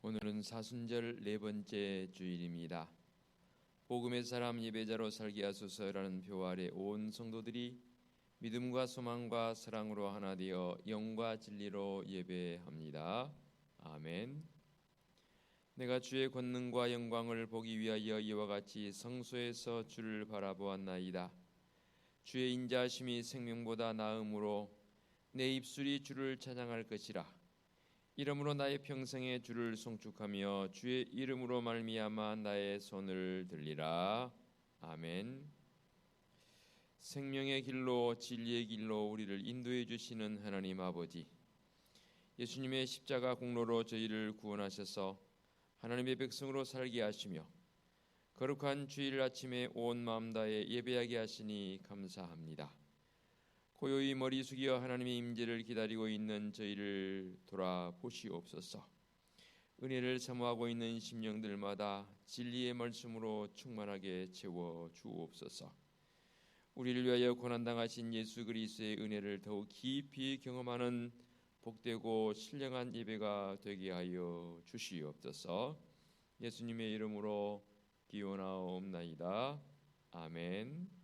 오늘은 사순절 네 번째 주일입니다. 복음의 사람 예배자로 살게 하소서라는 표 아래 온 성도들이 믿음과 소망과 사랑으로 하나 되어 영과 진리로 예배합니다. 아멘. 내가 주의 권능과 영광을 보기 위하여 이와 같이 성소에서 주를 바라보았나이다. 주의 인자하심이 생명보다 나음으로 내 입술이 주를 찬양할 것이라. 이러므로 나의 평생에 주를 송축하며 주의 이름으로 말미암아 나의 손을 들리라. 아멘. 생명의 길로 진리의 길로 우리를 인도해 주시는 하나님 아버지, 예수님의 십자가 공로로 저희를 구원하셔서 하나님의 백성으로 살게 하시며 거룩한 주일 아침에 온 마음 다해 예배하게 하시니 감사합니다. 고요히 머리 숙여 하나님의 임재를 기다리고 있는 저희를 돌아보시옵소서. 은혜를 사모하고 있는 심령들마다 진리의 말씀으로 충만하게 채워 주옵소서. 우리를 위하여 고난당하신 예수 그리스도의 은혜를 더욱 깊이 경험하는 복되고 신령한 예배가 되게 하여 주시옵소서. 예수님의 이름으로 기원하옵나이다. 아멘.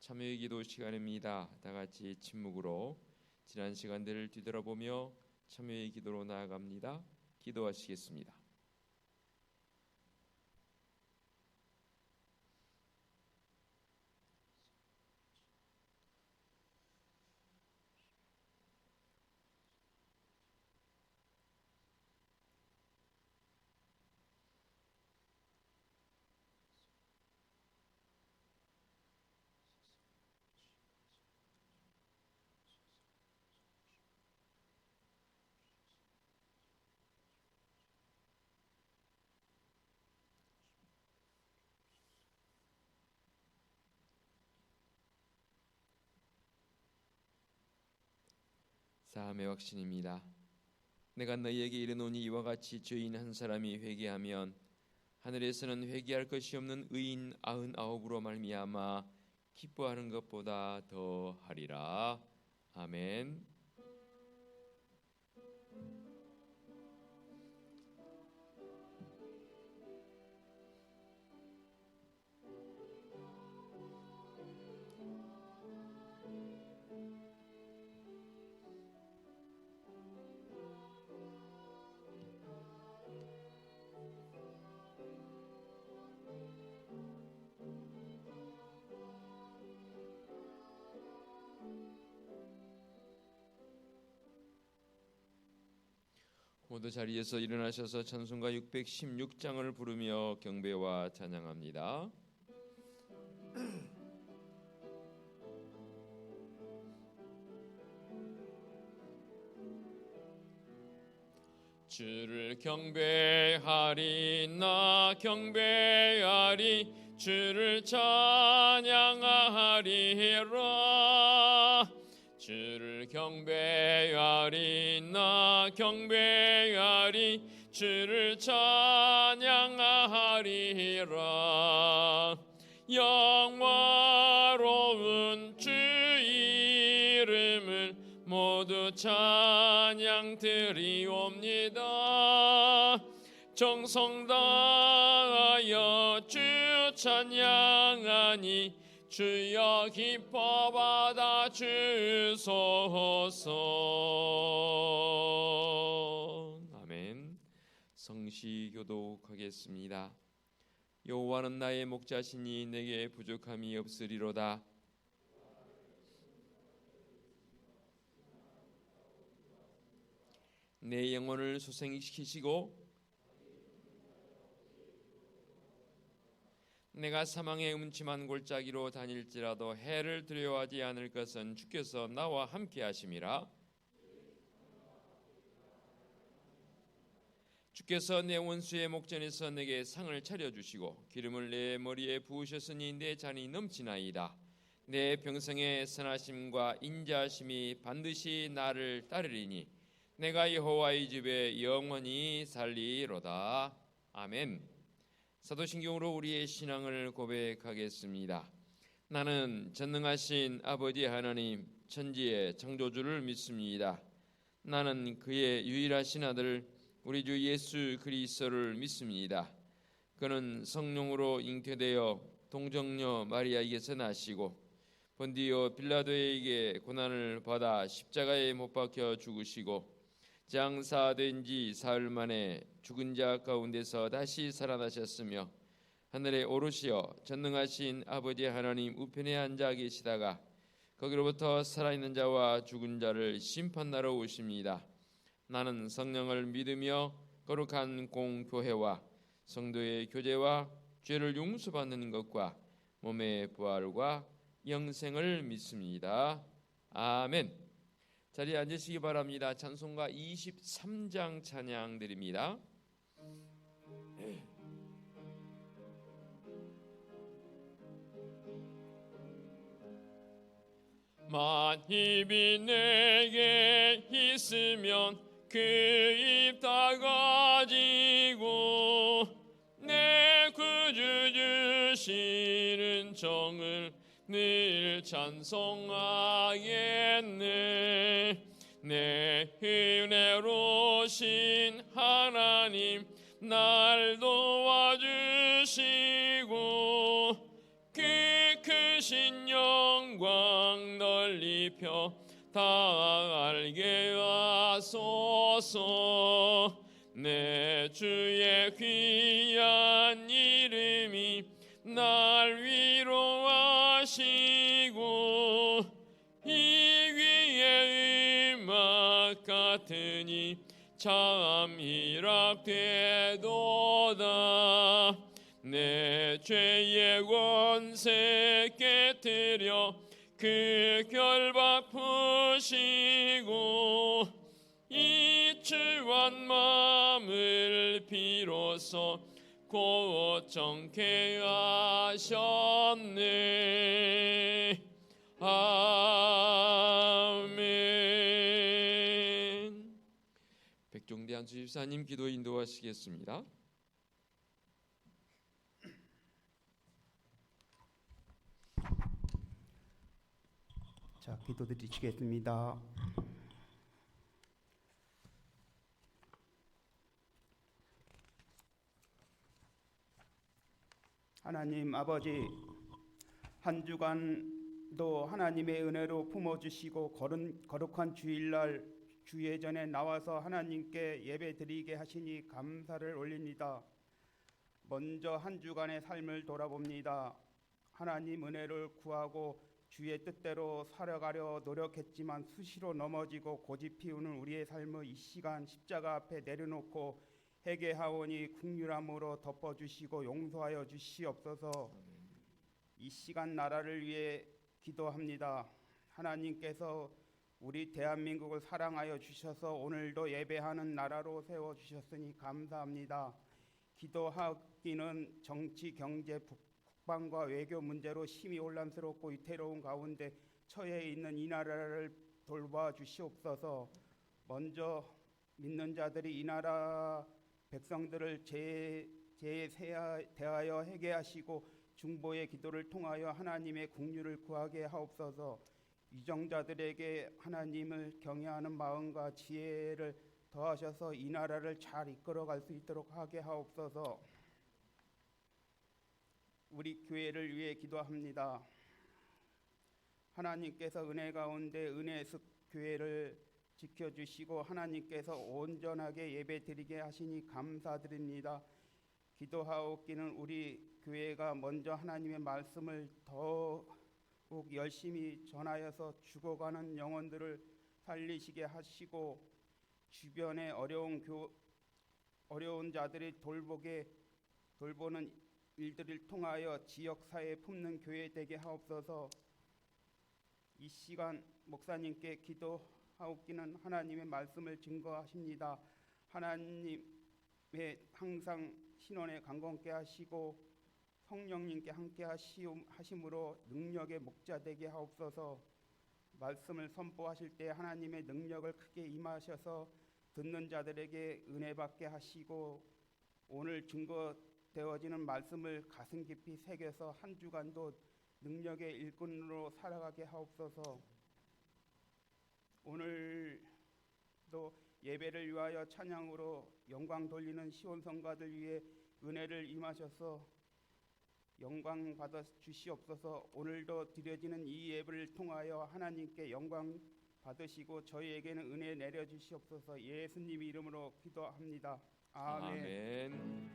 참여의 기도 시간입니다. 다 같이 침묵으로 지난 시간들을 뒤돌아보며 참여의 기도로 나아갑니다. 기도하시겠습니다. 사함의 확신입니다. 내가 너희에게 이르노니 이와 같이 죄인 한 사람이 회개하면 하늘에서는 회개할 것이 없는 의인 99으로 말미암아 기뻐하는 것보다 더 하리라. 아멘. 모두 자리에서 일어나셔서 찬송가 616장을 부르며 경배와 찬양합니다. 주를 경배하리 나 경배하리 주를 찬양하리라. 주를 경배하리 나 경배하리 주를 찬양하리라. 영화로운 주 이름을 모두 찬양 드리옵니다. 정성 다하여 주 찬양하니 주여 기뻐 받아 주소서. 아멘. 성시 교독하겠습니다. 여호와는 나의 목자시니 내게 부족함이 없으리로다. 내 영혼을 소생시키시고 내가 사망의 음침한 골짜기로 다닐지라도 해를 두려워하지 않을 것은 주께서 나와 함께 하심이라. 주께서 내 원수의 목전에서 내게 상을 차려주시고 기름을 내 머리에 부으셨으니 내 잔이 넘치나이다. 내 평생의 선하심과 인자하심이 반드시 나를 따르리니 내가 여호와의 집에 영원히 살리로다. 아멘. 사도신경으로 우리의 신앙을 고백하겠습니다. 나는 전능하신 아버지 하나님 천지의 창조주를 믿습니다. 나는 그의 유일하신 아들 우리 주 예수 그리스도를 믿습니다. 그는 성령으로 잉태되어 동정녀 마리아에게서 나시고 본디오 빌라도에게 고난을 받아 십자가에 못 박혀 죽으시고 장사된 지 사흘 만에 죽은 자 가운데서 다시 살아나셨으며 하늘에 오르시어 전능하신 아버지 하나님 우편에 앉아 계시다가 거기로부터 살아있는 자와 죽은 자를 심판하러 오십니다. 나는 성령을 믿으며 거룩한 공교회와 성도의 교제와 죄를 용서받는 것과 몸의 부활과 영생을 믿습니다. 아멘. 자리에 앉으시기 바랍니다. 찬송가 23장 찬양 드립니다. 만입이 내게 있으면 그 입 다 가지고 내 구주 주시는 정을 늘 찬송하겠네. 내 은혜로신 하나님 날 도와주시고 그 크신 영광 널리 펴 다 알게 하소서. 내 주의 귀한 이름이 날 위로하시고 이 귀의 음악 같으니 참 희락되도다. 내 죄의 권세 깨뜨려 그 결박 푸시고 이 추한 마음을 비로소 곧 정케 하셨네. 아멘. 백종대 안수집사님 기도 인도하시겠습니다. 자, 기도드리시겠습니다. 하나님 아버지, 한 주간도 하나님의 은혜로 품어주시고 거룩한 주일날 주예전에 나와서 하나님께 예배드리게 하시니 감사를 올립니다. 먼저 한 주간의 삶을 돌아봅니다. 하나님 은혜를 구하고 주의 뜻대로 살아가려 노력했지만 수시로 넘어지고 고집 피우는 우리의 삶을 이 시간 십자가 앞에 내려놓고 회개하오니 긍휼함으로 덮어주시고 용서하여 주시옵소서. 이 시간 나라를 위해 기도합니다. 하나님께서 우리 대한민국을 사랑하여 주셔서 오늘도 예배하는 나라로 세워주셨으니 감사합니다. 기도하기는 정치, 경제, 국방과 외교 문제로 심히 혼란스럽고 위태로운 가운데 처해 있는 이 나라를 돌봐 주시옵소서. 먼저 믿는 자들이 이 나라 백성들을 죄에 대하여 회개하시고 중보의 기도를 통하여 하나님의 긍휼을 구하게 하옵소서. 위정자들에게 하나님을 경외하는 마음과 지혜를 더하셔서 이 나라를 잘 이끌어갈 수 있도록 하게 하옵소서. 우리 교회를 위해 기도합니다. 하나님께서 은혜 가운데 은혜습 교회를 지켜주시고 하나님께서 온전하게 예배드리게 하시니 감사드립니다. 기도하옵기는 우리 교회가 먼저 하나님의 말씀을 더욱 열심히 전하여서 죽어가는 영혼들을 살리시게 하시고 주변의 어려운 자들이 돌보는 일들을 통하여 지역사회에 품는 교회 되게 하옵소서. 이 시간 목사님께 기도하옵기는 하나님의 말씀을 증거하십니다. 하나님의 항상 신원에 강건케 하시고 성령님께 함께 하심으로 능력의 목자 되게 하옵소서. 말씀을 선포하실 때 하나님의 능력을 크게 임하셔서 듣는 자들에게 은혜 받게 하시고 오늘 증거되어지는 말씀을 가슴 깊이 새겨서 한 주간도 능력의 일꾼으로 살아가게 하옵소서. 오늘도 예배를 위하여 찬양으로 영광 돌리는 시온 성가들 위해 은혜를 임하셔서 영광 받아 주시옵소서. 오늘도 드려지는 이 예배를 통하여 하나님께 영광 받으시고 저희에게는 은혜 내려 주시옵소서. 예수님 이름으로 기도합니다. 아멘. 아멘.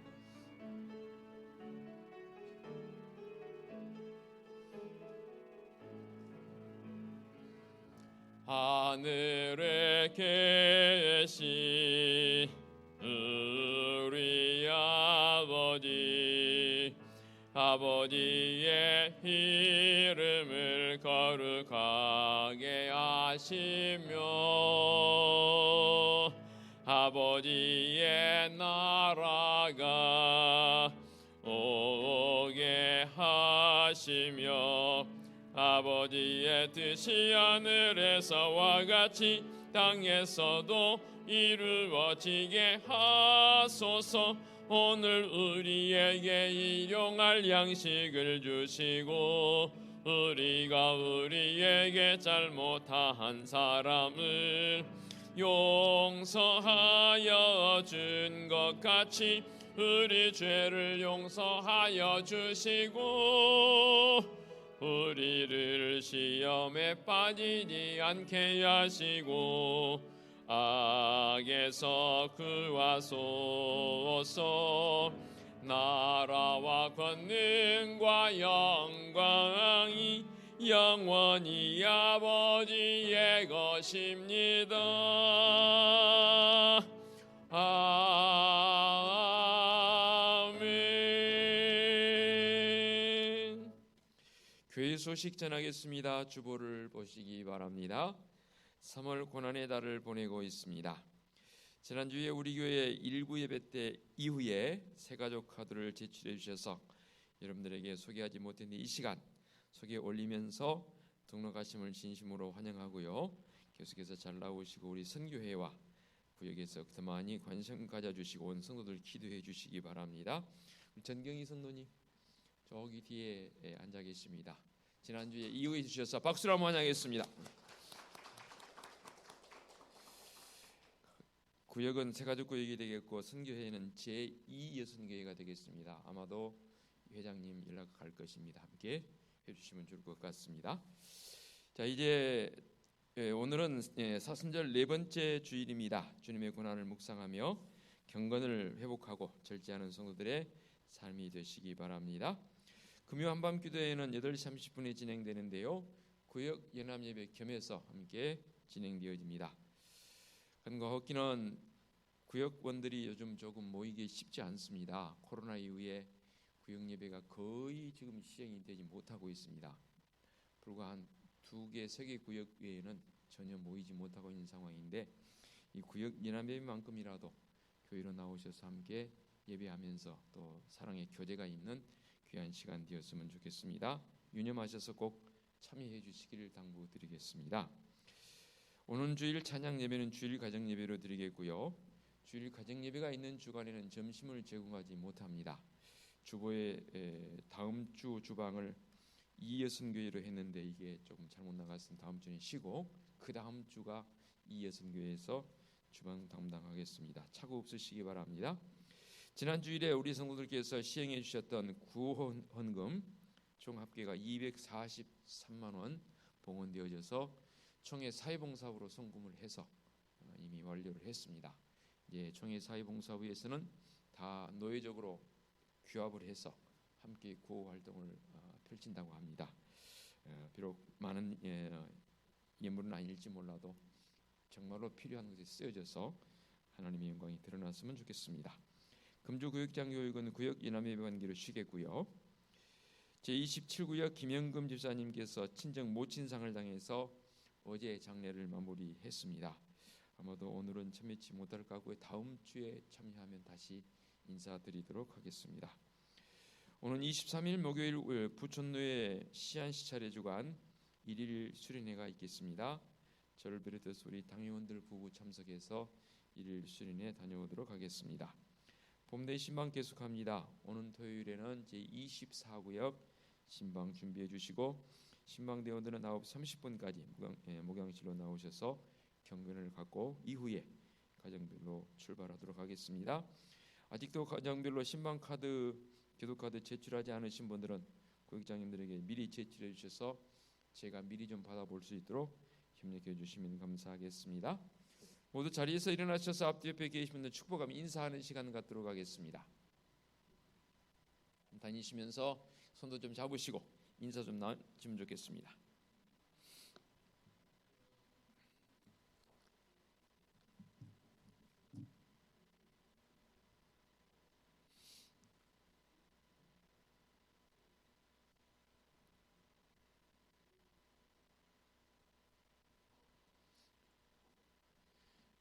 하늘에 계신 우리 아버지의 이름을 거룩하게 하시며 아버지의 나라가 오게 하시며 아버지의 뜻이 하늘에서와 같이 땅에서도 이루어지게 하소서. 오늘 우리에게 일용할 양식을 주시고 우리가 우리에게 잘못한 사람을 용서하여 준 것 같이 우리 죄를 용서하여 주시고 우리를 시험에 빠지지 않게 하시고 악에서 구하소서. 나라와 권능과 영광이 영원히 아버지의 것입니다. 아멘. 교회 소식 전하겠습니다. 주보를 보시기 바랍니다. 3월 고난의 달을 보내고 있습니다. 지난주에 우리 교회 일부 예배 때 이후에 새가족 카드를 제출해 주셔서 여러분들에게 소개하지 못했는데 이 시간 소개 올리면서 등록하심을 진심으로 환영하고요. 계속해서 잘 나오시고 우리 선교회와 구역에서 더 많이 관심 가져주시고 온 성도들 기도해 주시기 바랍니다. 전경희 성도님 저기 뒤에 앉아 계십니다. 지난주에 이후에 주셔서 박수로 한번 환영하겠습니다. 구역은 새가족 구역이 되겠고 선교회는 제2 여선교회가 되겠습니다. 아마도 회장님 연락 갈 것입니다. 함께 해주시면 좋을 것 같습니다. 자, 이제 오늘은 사순절 네 번째 주일입니다. 주님의 고난을 묵상하며 경건을 회복하고 절제하는 성도들의 삶이 되시기 바랍니다. 금요 한밤 기도회는 8시 30분에 진행되는데요. 구역 연합 예배 겸해서 함께 진행되어집니다. 간과 헛기는 구역원들이 요즘 조금 모이기 쉽지 않습니다. 코로나 이후에 구역 예배가 거의 지금 시행이 되지 못하고 있습니다. 불과 한 2개, 3개 구역 외에는 전혀 모이지 못하고 있는 상황인데 이 구역 연합 예배만큼이라도 교회로 나오셔서 함께 예배하면서 또 사랑의 교제가 있는 귀한 시간 되었으면 좋겠습니다. 유념하셔서 꼭 참여해 주시기를 당부드리겠습니다. 오는 주일 찬양 예배는 주일 가정 예배로 드리겠고요. 주일 가정 예배가 있는 주간에는 점심을 제공하지 못합니다. 주보에 다음 주 주방을 이여선교회로 했는데 이게 조금 잘못 나갔으면 다음 주는 쉬고 그 다음 주가 이여선교회에서 주방 담당하겠습니다. 착오 없으시기 바랍니다. 지난 주일에 우리 성도들께서 시행해 주셨던 구헌금 총 합계가 243만 원 봉헌되어져서 총회 사회봉사후로 송금을 해서 이미 완료를 했습니다. 이제 총회 사회봉사후에서는 다 노예적으로 규합을 해서 함께 구호 활동을 펼친다고 합니다. 비록 많은 예물은 아닐지 몰라도 정말로 필요한 것이 쓰여져서 하나님의 영광이 드러났으면 좋겠습니다. 금주구역장 교육은 구역 연합예배 관계로 쉬겠고요. 제27구역 김영금 집사님께서 친정 모친상을 당해서 어제 장례를 마무리했습니다. 아마도 오늘은 참여치 못할 거고요. 다음 주에 참여하면 다시 인사드리도록 하겠습니다. 오늘 23일 목요일 부천로의 시안시찰회 주간 1일 수련회가 있겠습니다. 저를 비롯해서 우리 당회원들 부부 참석해서 1일 수련회 다녀오도록 하겠습니다. 봄대 신방 계속합니다. 오는 토요일에는 제24구역 신방 준비해 주시고 신방대원들은 9시 30분까지 목양실로 나오셔서 경건을 갖고 이후에 가정별로 출발하도록 하겠습니다. 아직도 가정별로 신방카드, 기도카드 제출하지 않으신 분들은 고객장님들에게 미리 제출해 주셔서 제가 미리 좀 받아볼 수 있도록 협력해 주시면 감사하겠습니다. 모두 자리에서 일어나셔서 앞뒤 옆에 계신 분들 축복하며 인사하는 시간 갖도록 하겠습니다. 다니시면서 손도 좀 잡으시고 인사 좀 나누시면 좋겠습니다.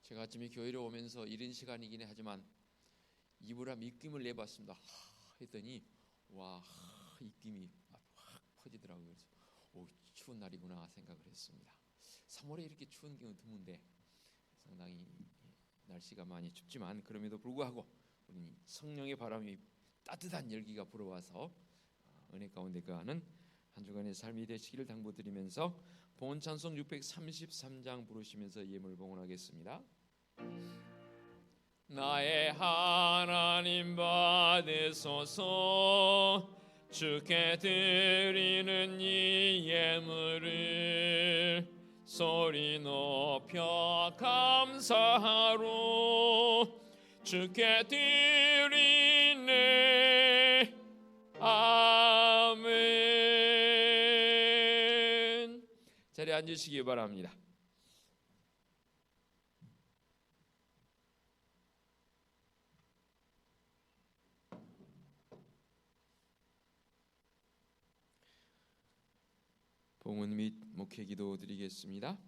제가 아침에 교회로 오면서 이른 시간이긴 하지만 입으로 입김을 내봤습니다. 했더니 와, 입김이 확 퍼지더라고요. 그래서 추운 날이구나 생각을 했습니다. 3월에 이렇게 추운 경우 드문데 상당히 날씨가 많이 춥지만 그럼에도 불구하고 우리는 성령의 바람이 따뜻한 열기가 불어와서 은혜 가운데 거하는 한 주간의 삶이 되시기를 당부드리면서 봉헌 찬송 633장 부르시면서 예물 봉헌하겠습니다. 나의 하나님 받으소서. 주께 드리는 이 예물을 소리 높여 감사하로 주께 드리네. 아멘. 자리에 앉으시기 바랍니다. 봉헌 및 목회 기도 드리겠습니다.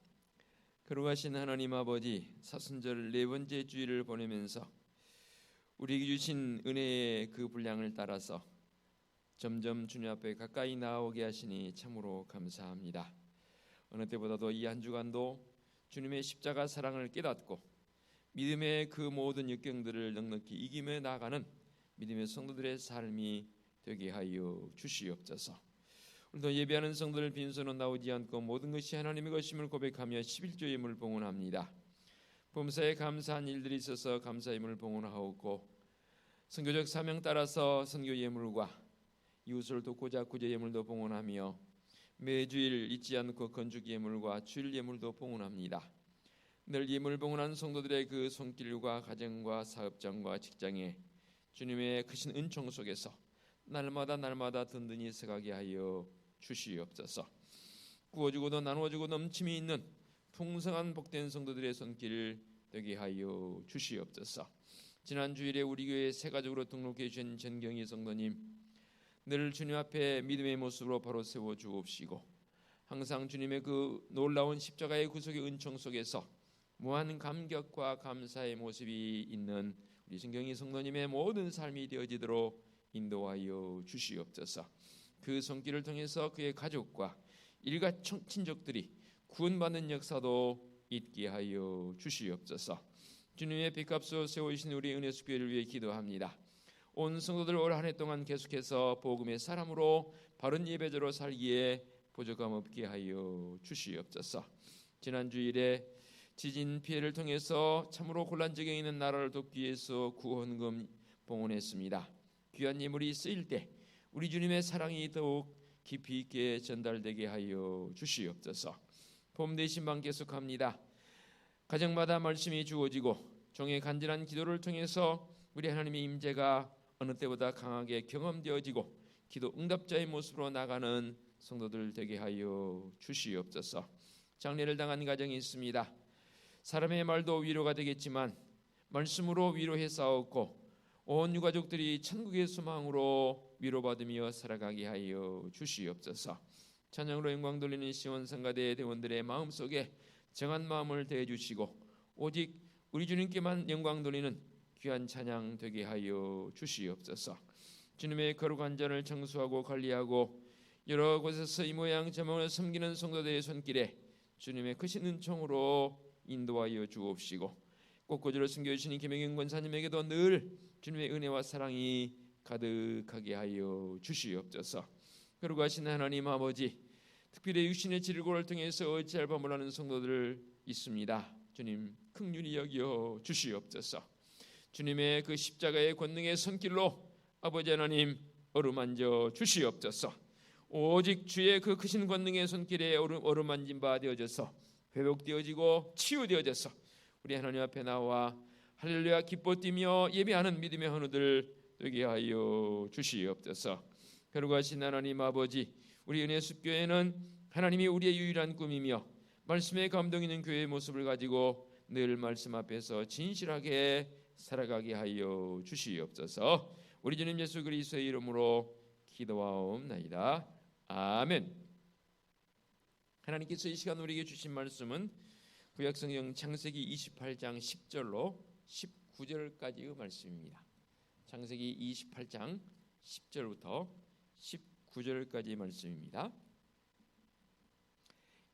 거룩하신 하나님 아버지, 사순절 네 번째 주일을 보내면서 우리에게 주신 은혜의 그 분량을 따라서 점점 주님 앞에 가까이 나오게 하시니 참으로 감사합니다. 어느 때보다도 이 한 주간도 주님의 십자가 사랑을 깨닫고 믿음의 그 모든 역경들을 넉넉히 이기며 나아가는 믿음의 성도들의 삶이 되게 하여 주시옵소서. 오늘도 예배하는 성도들 빈손은 나오지 않고 모든 것이 하나님의 것임을 고백하며 11조 예물 봉헌합니다. 범사에 감사한 일들이 있어서 감사 예물 봉헌하옵고 선교적 사명 따라서 선교 예물과 이웃을 돕고자 구제 예물도 봉헌하며 매주일 잊지 않고 건축 예물과 주일 예물도 봉헌합니다. 늘 예물 봉헌한 성도들의 그 손길과 가정과 사업장과 직장에 주님의 크신 은총 속에서 날마다 든든히 서가게 하여 주시옵소서. 구워주고도 나누어주고 넘침이 있는 풍성한 복된 성도들의 손길 되게 하여 주시옵소서. 지난 주일에 우리 교회 새 가족으로 등록해 주신 전경희 성도님 늘 주님 앞에 믿음의 모습으로 바로 세워 주옵시고 항상 주님의 그 놀라운 십자가의 구속의 은총 속에서 무한 감격과 감사의 모습이 있는 우리 전경희 성도님의 모든 삶이 되어지도록 인도하여 주시옵소서. 그 손길을 통해서 그의 가족과 일가 친족들이 구원받는 역사도 있게 하여 주시옵소서. 주님의 빚값으로 세우신 우리 은혜숙교회를 위해 기도합니다. 온 성도들 올 한 해 동안 계속해서 복음의 사람으로 바른 예배자로 살기에 부족함 없게 하여 주시옵소서. 지난 주일에 지진 피해를 통해서 참으로 곤란지경에 있는 나라를 돕기 위해서 구원금 봉헌했습니다. 귀한 예물이 쓰일 때 우리 주님의 사랑이 더욱 깊이 있게 전달되게 하여 주시옵소서. 봄 되신방 계속합니다. 가정마다 말씀이 주어지고 종의 간절한 기도를 통해서 우리 하나님의 임재가 어느 때보다 강하게 경험되어지고 기도 응답자의 모습으로 나가는 성도들 되게 하여 주시옵소서. 장례를 당한 가정이 있습니다. 사람의 말도 위로가 되겠지만 말씀으로 위로해 싸웠고 온 유가족들이 천국의 소망으로 위로받으며 살아가게 하여 주시옵소서. 찬양으로 영광 돌리는 시온성가대 대원들의 마음속에 정한 마음을 대해 주시고 오직 우리 주님께만 영광 돌리는 귀한 찬양 되게 하여 주시옵소서. 주님의 거룩한 잔을 청소하고 관리하고 여러 곳에서 이 모양 저 모양 섬기는 성도들의 손길에 주님의 크신 은총으로 인도하여 주옵시고 꽃꽂이로 숨겨주시는 김영경 권사님에게도 늘 주님의 은혜와 사랑이 가득하게 하여 주시옵소서. 그리고 하신 하나님 아버지, 특별히 육신의 질고를 통해서 어찌할 바을 하는 성도들 있습니다. 주님 긍휼히 여겨 주시옵소서. 주님의 그 십자가의 권능의 손길로 아버지 하나님 어루만져 주시옵소서. 오직 주의 그 크신 권능의 손길에 어루만진 바 되어져서 회복되어지고 치유되어져서 우리 하나님 앞에 나와 할렐루야 기뻐 뛰며 예배하는 믿음의 헌우들 되게 하여 주시옵소서. 거룩하신 하나님 아버지, 우리 은혜숲교회는 하나님이 우리의 유일한 꿈이며 말씀에 감동 있는 교회의 모습을 가지고 늘 말씀 앞에서 진실하게 살아가게 하여 주시옵소서. 우리 주님 예수 그리스도의 이름으로 기도하옵나이다. 아멘. 하나님께서 이 시간 우리에게 주신 말씀은 구약성경 창세기 28장 10절로 19절까지의 말씀입니다. 창세기 28장 10절부터 19절까지의 말씀입니다.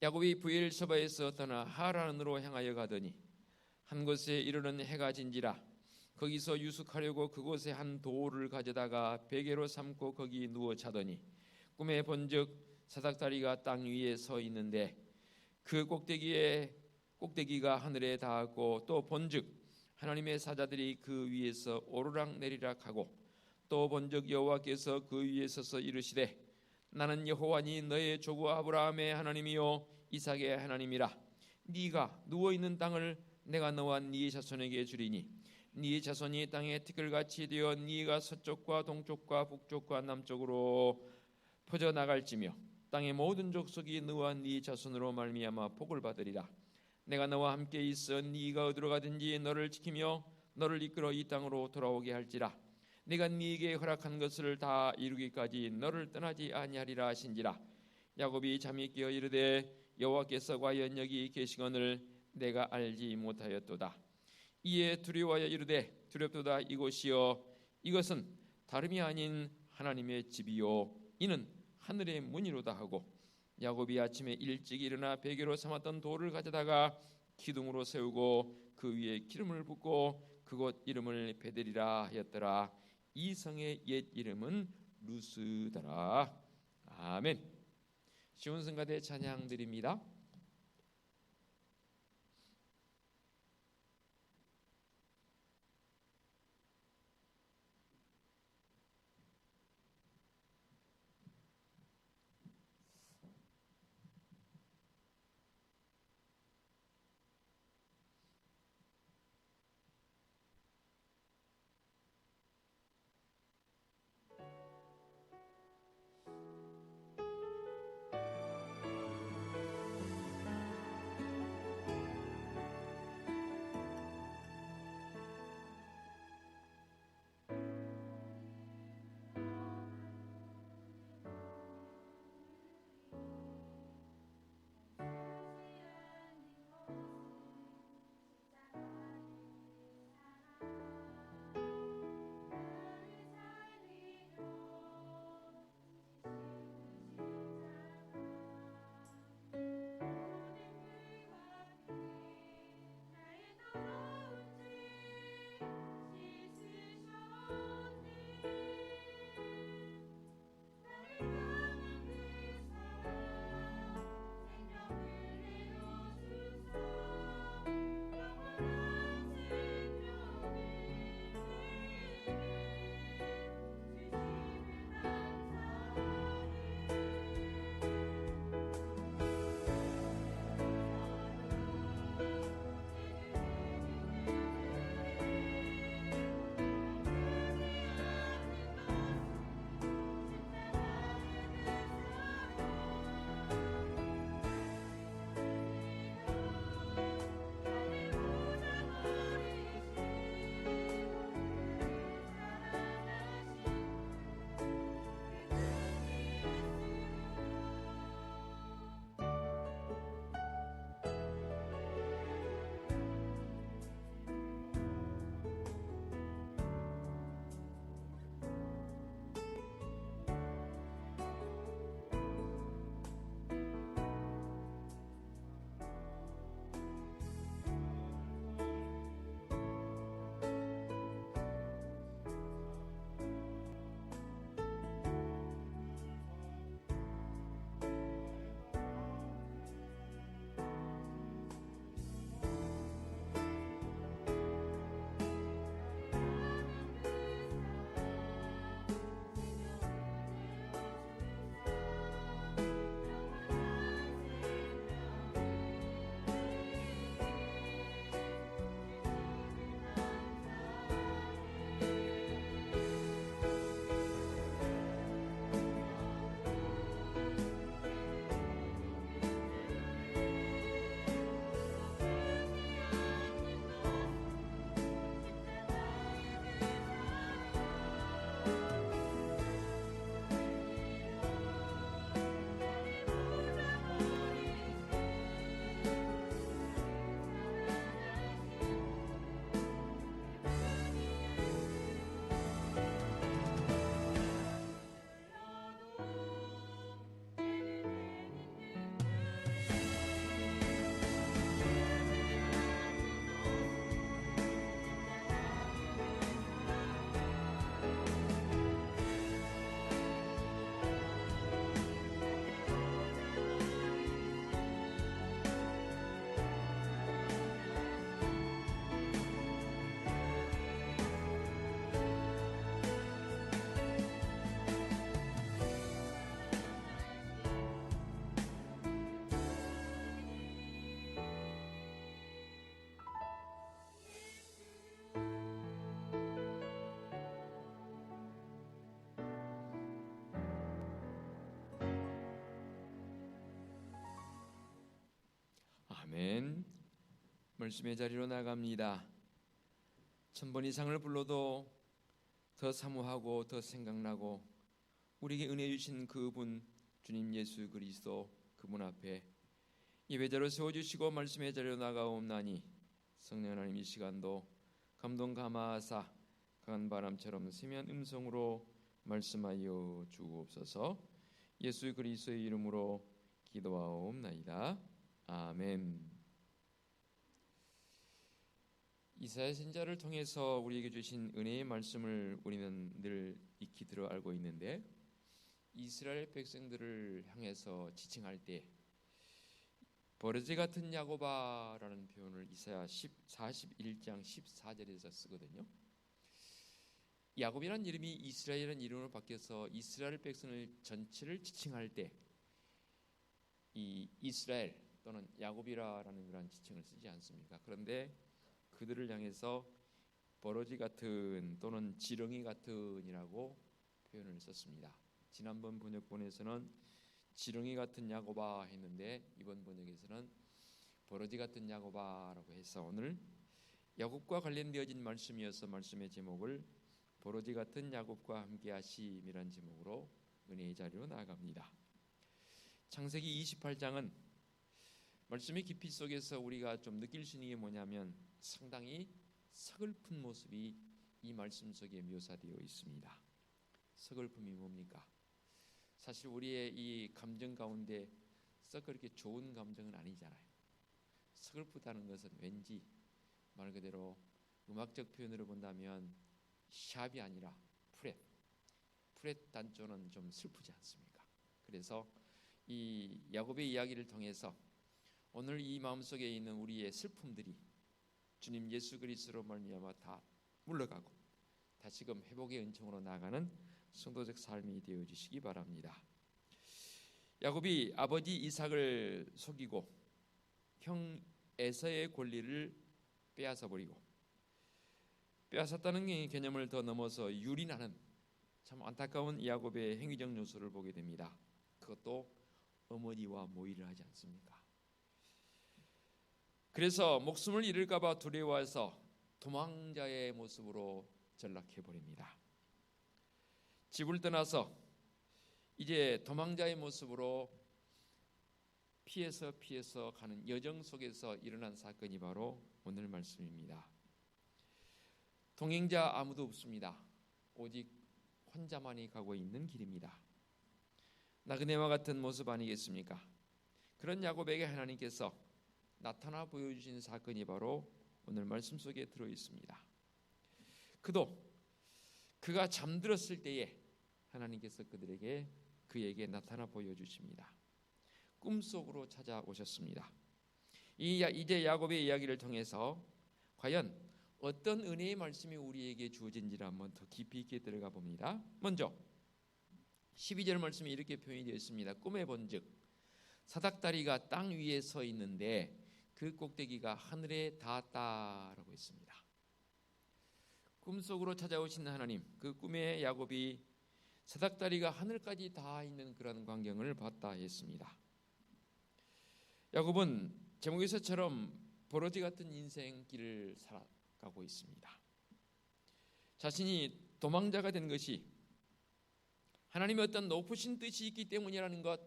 야곱이 브엘서바에서 떠나 하란으로 향하여 가더니 한 곳에 이르는 해가 진지라. 거기서 유숙하려고 그곳에 한 돌을 가져다가 베개로 삼고 거기 누워 자더니 꿈에 본즉 사닥다리가 땅 위에 서 있는데 그 꼭대기가 하늘에 닿았고 또 본즉 하나님의 사자들이 그 위에서 오르락 내리락 하고 또 본즉 여호와께서 그 위에 서서 이르시되 나는 여호와니 너의 조부 아브라함의 하나님이요 이삭의 하나님이라. 네가 누워 있는 땅을 내가 너와 네 자손에게 주리니 네 자손이 땅의 티끌같이 되어 네가 서쪽과 동쪽과 북쪽과 남쪽으로 퍼져 나갈지며 땅의 모든 족속이 너와 네 자손으로 말미암아 복을 받으리라. 내가 너와 함께 있어 네가 어디로 가든지 너를 지키며 너를 이끌어 이 땅으로 돌아오게 할지라. 내가 네게 허락한 것을 다 이루기까지 너를 떠나지 아니하리라 하신지라. 야곱이 잠이 깨어 이르되 여호와께서 과연 여기 계시거늘 내가 알지 못하였도다. 이에 두려워하여 이르되 두렵도다. 이곳이여 이것은 다름이 아닌 하나님의 집이요 이는 하늘의 문이로다 하고 야곱이 아침에 일찍 일어나 베개로 삼았던 돌을 가져다가 기둥으로 세우고 그 위에 기름을 붓고 그곳 이름을 베델이라 하였더라. 이 성의 옛 이름은 루스더라. 아멘. 시온 성가대 찬양 드립니다. 아멘. 말씀의 자리로 나갑니다. 1000번 이상을 불러도 더 사모하고 더 생각나고 우리에게 은혜 주신 그분 주님 예수 그리스도 그분 앞에 예배자로 세워주시고 말씀의 자리로 나가옵나니 성령 하나님 이 시간도 감동 감화하사 강한 바람처럼 세미한 음성으로 말씀하여 주옵소서. 예수 그리스도의 이름으로 기도하옵나이다. 아멘. 이사야 선지자를 통해서 우리에게 주신 은혜의 말씀을 우리는 늘 익히 들어 알고 있는데 이스라엘 백성들을 향해서 지칭할 때 버러지 같은 야곱아라는 표현을 이사야 41장 14절에서 쓰거든요. 야곱이라는 이름이 이스라엘이라는 이름으로 바뀌어서 이스라엘 백성을 전체를 지칭할 때 이 이스라엘 또는 야곱이라는 그런 지칭을 쓰지 않습니까? 그런데 그들을 향해서 버러지 같은 또는 지렁이 같은이라고 표현을 썼습니다. 지난번 번역본에서는 지렁이 같은 야곱아 했는데 이번 번역에서는 버러지 같은 야곱아라고 해서 오늘 야곱과 관련되어진 말씀이어서 말씀의 제목을 버러지 같은 야곱과 함께 하심이란 제목으로 은혜의 자리로 나아갑니다. 창세기 28장은 말씀의 깊이 속에서 우리가 좀 느낄 수 있는 게 뭐냐면 상당히 서글픈 모습이 이 말씀 속에 묘사되어 있습니다. 서글픔이 뭡니까? 사실 우리의 이 감정 가운데 썩 그렇게 좋은 감정은 아니잖아요. 서글프다는 것은 왠지 말 그대로 음악적 표현으로 본다면 샵이 아니라 프렛 단조는 좀 슬프지 않습니까? 그래서 이 야곱의 이야기를 통해서 오늘 이 마음속에 있는 우리의 슬픔들이 주님 예수 그리스도로 말미암아 다 물러가고 다시금 회복의 은총으로 나아가는 성도적 삶이 되어 주시기 바랍니다. 야곱이 아버지 이삭을 속이고 형 에서의 권리를 빼앗아 버리고 빼앗았다는 개념을 더 넘어서 유린하는 참 안타까운 야곱의 행위적 요소를 보게 됩니다. 그것도 어머니와 모의를 하지 않습니까? 그래서 목숨을 잃을까 봐 두려워해서 도망자의 모습으로 전락해 버립니다. 집을 떠나서 이제 도망자의 모습으로 피해서 가는 여정 속에서 일어난 사건이 바로 오늘 말씀입니다. 동행자 아무도 없습니다. 오직 혼자만이 가고 있는 길입니다. 나그네와 같은 모습 아니겠습니까? 그런 야곱에게 하나님께서 나타나 보여주신 사건이 바로 오늘 말씀 속에 들어 있습니다. 그가 잠들었을 때에 하나님께서 그에게 나타나 보여주십니다. 꿈속으로 찾아오셨습니다. 이제 야곱의 이야기를 통해서 과연 어떤 은혜의 말씀이 우리에게 주어진지를 한번 더 깊이 있게 들어가 봅니다. 먼저 12절 말씀이 이렇게 표현이 되어 있습니다. 꿈에 본즉 사닥다리가 땅 위에 서 있는데 그 꼭대기가 하늘에 닿았다라고 했습니다. 꿈속으로 찾아오신 하나님, 그 꿈에 야곱이 사닥다리가 하늘까지 닿아 있는 그런 광경을 봤다 했습니다. 야곱은 제목에서처럼 버러지 같은 인생길을 살아가고 있습니다. 자신이 도망자가 된 것이 하나님의 어떤 높으신 뜻이 있기 때문이라는 것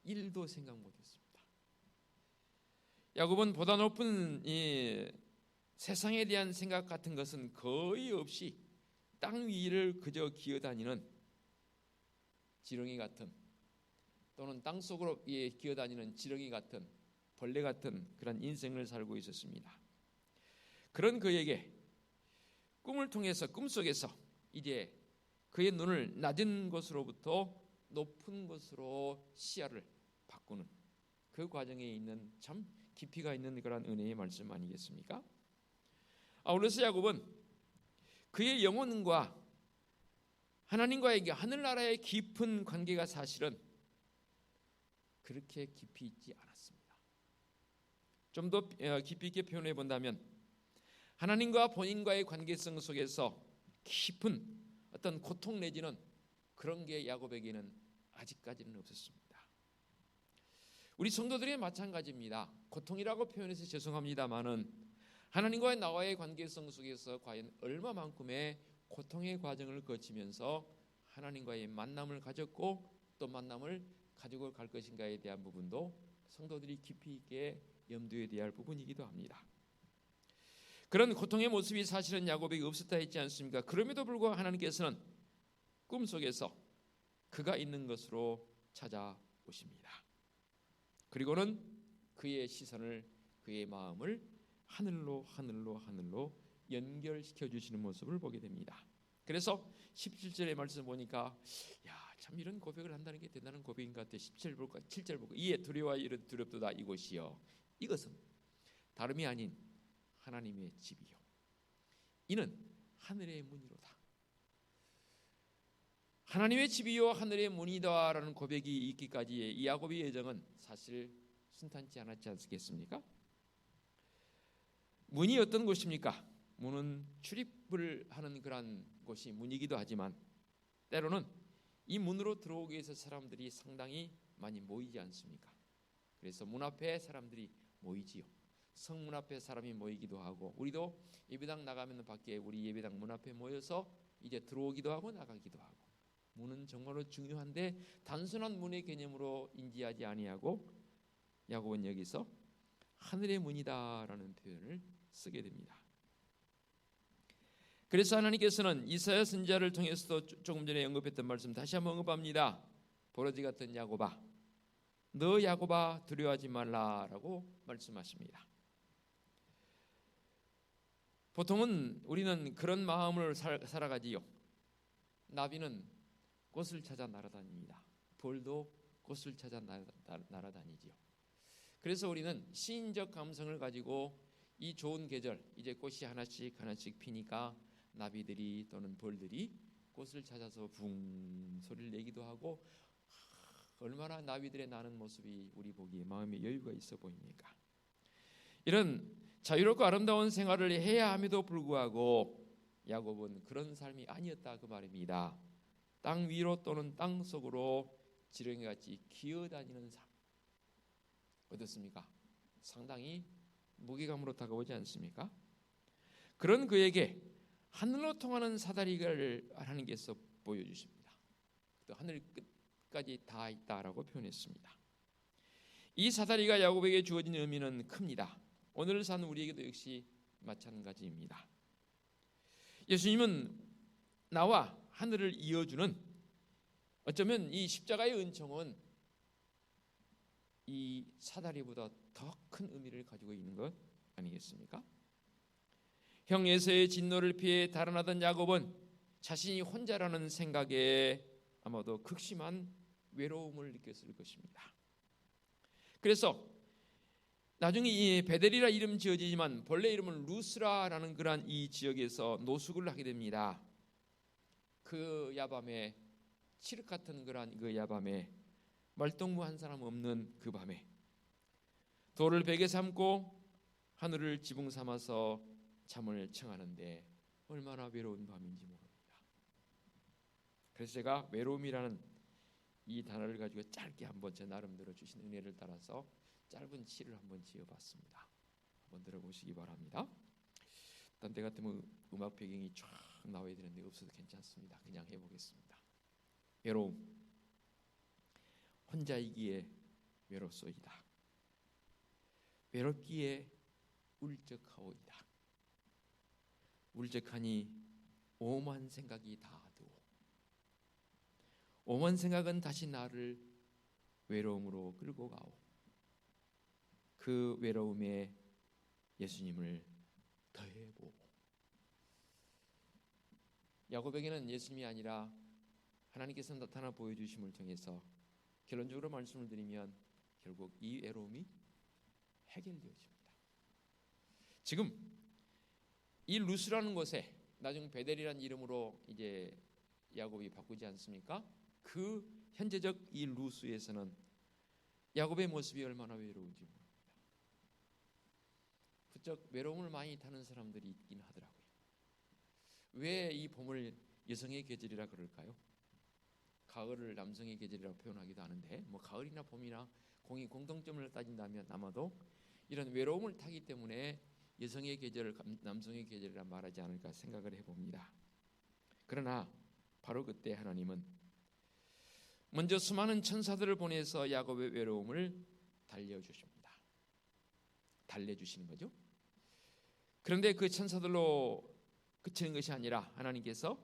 1도 생각 못했습니다. 야곱은 보다 높은 이 세상에 대한 생각 같은 것은 거의 없이 땅 위를 그저 기어다니는 지렁이 같은 또는 땅 속으로 기어다니는 지렁이 같은 벌레 같은 그런 인생을 살고 있었습니다. 그런 그에게 꿈을 통해서 꿈속에서 이제 그의 눈을 낮은 곳으로부터 높은 곳으로 시야를 바꾸는 그 과정에 있는 참 깊이가 있는 그런 은혜의 말씀 아니겠습니까? 아울러서 야곱은 그의 영혼과 하나님과의 하늘나라의 깊은 관계가 사실은 그렇게 깊이 있지 않았습니다. 좀 더 깊이 있게 표현해 본다면 하나님과 본인과의 관계성 속에서 깊은 어떤 고통 내지는 그런 게 야곱에게는 아직까지는 없었습니다. 우리 성도들이 마찬가지입니다. 고통이라고 표현해서 죄송합니다만은 하나님과의 나와의 관계성 속에서 과연 얼마만큼의 고통의 과정을 거치면서 하나님과의 만남을 가졌고 또 만남을 가지고 갈 것인가에 대한 부분도 성도들이 깊이 있게 염두에 둬야 할 부분이기도 합니다. 그런 고통의 모습이 사실은 야곱에게 없었다 했지 않습니까? 그럼에도 불구하고 하나님께서는 꿈속에서 그가 있는 것으로 찾아오십니다. 그리고는 그의 시선을, 그의 마음을 하늘로 연결시켜 주시는 모습을 보게 됩니다. 그래서 17절의 말씀 보니까 참 이런 고백을 한다는 게 대단한 고백인 것 같아요. 17절 볼까? 7절 볼까? 이에 두려워 이르 두렵도다 이곳이요, 이것은 다름이 아닌 하나님의 집이요, 이는 하늘의 문이로다. 하나님의 집이요 하늘의 문이다라는 고백이 있기까지의 이 야곱의 여정은 사실 순탄치 않았지 않겠습니까? 문이 어떤 곳입니까? 문은 출입을 하는 그런 곳이 문이기도 하지만 때로는 이 문으로 들어오기 위해서 사람들이 상당히 많이 모이지 않습니까? 그래서 문 앞에 사람들이 모이지요. 성문 앞에 사람이 모이기도 하고, 우리도 예배당 나가면 밖에 우리 예배당 문 앞에 모여서 이제 들어오기도 하고 나가기도 하고, 문은 정말로 중요한데 단순한 문의 개념으로 인지하지 아니하고 야곱은 여기서 하늘의 문이다라는 표현을 쓰게 됩니다. 그래서 하나님께서는 이사야 선지자를 통해서도 조금 전에 언급했던 말씀 다시 한번 언급합니다. 버러지 같은 야곱아, 너 야곱아 두려워하지 말라라고 말씀하십니다. 보통은 우리는 그런 마음을 살아가지요. 나비는 꽃을 찾아 날아다닙니다. 벌도 꽃을 찾아 날아다니지요. 그래서 우리는 시인적 감성을 가지고 이 좋은 계절, 이제 꽃이 하나씩 피니까 나비들이 또는 벌들이 꽃을 찾아서 붕 소리를 내기도 하고, 얼마나 나비들의 나는 모습이 우리 보기에 마음에 여유가 있어 보입니까? 이런 자유롭고 아름다운 생활을 해야 함에도 불구하고 야곱은 그런 삶이 아니었다 그 말입니다. 땅 위로 또는 땅 속으로 지렁이같이 기어다니는 삶, 어떻습니까? 상당히 무게감으로 다가오지 않습니까? 그런 그에게 하늘로 통하는 사다리를 하나님께서 보여주십니다. 또 하늘 끝까지 다 있다라고 표현했습니다. 이 사다리가 야곱에게 주어진 의미는 큽니다. 오늘 사는 우리에게도 역시 마찬가지입니다. 예수님은 나와 하늘을 이어주는, 어쩌면 이 십자가의 은총은 이 사다리보다 더 큰 의미를 가지고 있는 것 아니겠습니까? 형 에서의 진노를 피해 달아나던 야곱은 자신이 혼자라는 생각에 아마도 극심한 외로움을 느꼈을 것입니다. 그래서 나중에 이 베델이라 이름 지어지지만 본래 이름은 루스라라는 그러한 이 지역에서 노숙을 하게 됩니다. 그 야밤에, 칠흑 같은 그러한 그 야밤에, 말동무 한 사람 없는 그 밤에 돌을 베개 삼고 하늘을 지붕 삼아서 잠을 청하는데 얼마나 외로운 밤인지 모릅니다. 그래서 제가 외로움이라는 이 단어를 가지고 짧게 한번 제 나름대로 주신 은혜를 따라서 짧은 시를 한번 지어봤습니다. 한번 들어보시기 바랍니다. 딴 데 같으면 음악 배경이 쫙 나와야 되는데 없어도 괜찮습니다. 그냥 해보겠습니다. 외로움. 혼자이기에 외롭소이다. 외롭기에 울적하오이다. 울적하니 오만 생각이 다하오. 오만 생각은 다시 나를 외로움으로 끌고 가오. 그 외로움에 예수님을 더해보오. 야곱에게는 예수님이 아니라 하나님께서 나타나 보여주심을 통해서 결론적으로 말씀을 드리면 결국 이 외로움이 해결되어집니다. 지금 이 루스라는 곳에 나중 베델이라는 이름으로 이제 야곱이 바꾸지 않습니까? 그 현재적 이 루스에서는 야곱의 모습이 얼마나 외로운지 모릅니다. 부쩍 외로움을 많이 타는 사람들이 있긴 하더라고요. 왜 이 봄을 여성의 계절이라 그럴까요? 가을을 남성의 계절이라고 표현하기도 하는데 뭐 가을이나 봄이나 공통점을 따진다면 아마도 이런 외로움을 타기 때문에 여성의 계절을 남성의 계절이라 말하지 않을까 생각을 해봅니다. 그러나 바로 그때 하나님은 먼저 수많은 천사들을 보내서 야곱의 외로움을 달래주십니다. 달래주시는 거죠. 그런데 그 천사들로 그치는 것이 아니라 하나님께서